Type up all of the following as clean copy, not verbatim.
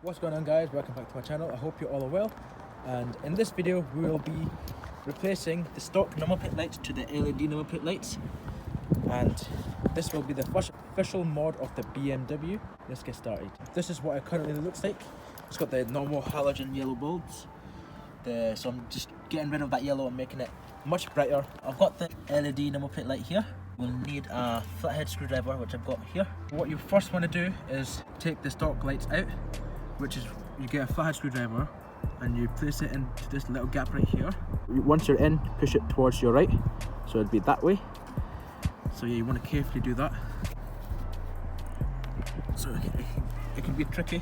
What's going on, guys? Welcome back to my channel. I hope you all are well, and in this video we will be replacing the stock number plate lights to the LED number plate lights, and this will be the first official mod of the BMW. Let's get started. This is what it currently looks like. It's got the normal halogen yellow bulbs, so I'm just getting rid of that yellow and making it much brighter. I've got the LED number plate light here. We'll need a flathead screwdriver, which I've got here. What you first want to do is take the stock lights out, which is you get a flathead screwdriver and you place it into this little gap right here. Once you're in, push it towards your right, so it'll be that way. So yeah, you want to carefully do that. So it can be tricky,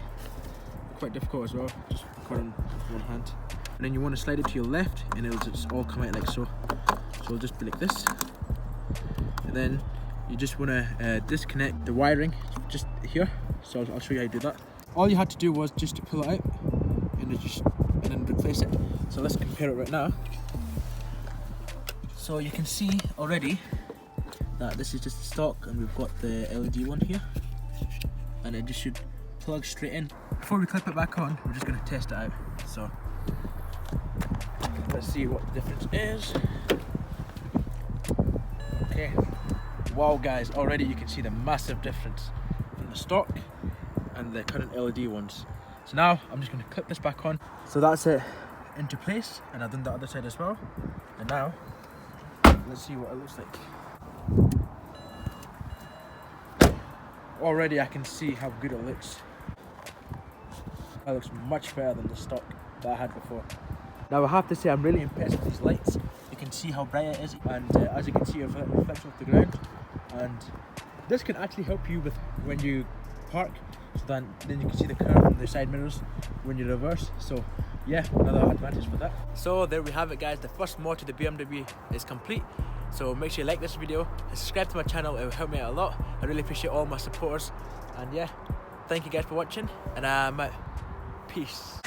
quite difficult as well, just recording with one hand. And then you want to slide it to your left and it'll just all come out like so. So it'll just be like this. And then you just want to disconnect the wiring just here. So I'll show you how to do that. All you had to do was just to pull it out and then replace it. So let's compare it right now. So you can see already that this is just the stock and we've got the LED one here, and it just should plug straight in. Before we clip it back on, we're just going to test it out. So let's see what the difference is. Okay, wow guys, already you can see the massive difference from the stock and the current LED ones. So now I'm just going to clip this back on. So that's it into place, and I've done the other side as well. And now let's see what it looks like. Already I can see how good it looks. It looks much better than the stock that I had before. Now I have to say I'm really impressed with these lights. You can see how bright it is, and as you can see, it reflects off the ground. And this can actually help you with when you park, so then you can see the curve on the side mirrors when you reverse. So yeah, another advantage for that. So there we have it, guys. The first mod to the BMW is complete. So make sure you like this video and subscribe to my channel. It will help me out a lot. I really appreciate all my supporters. And yeah, thank you guys for watching, and I'm out. Peace.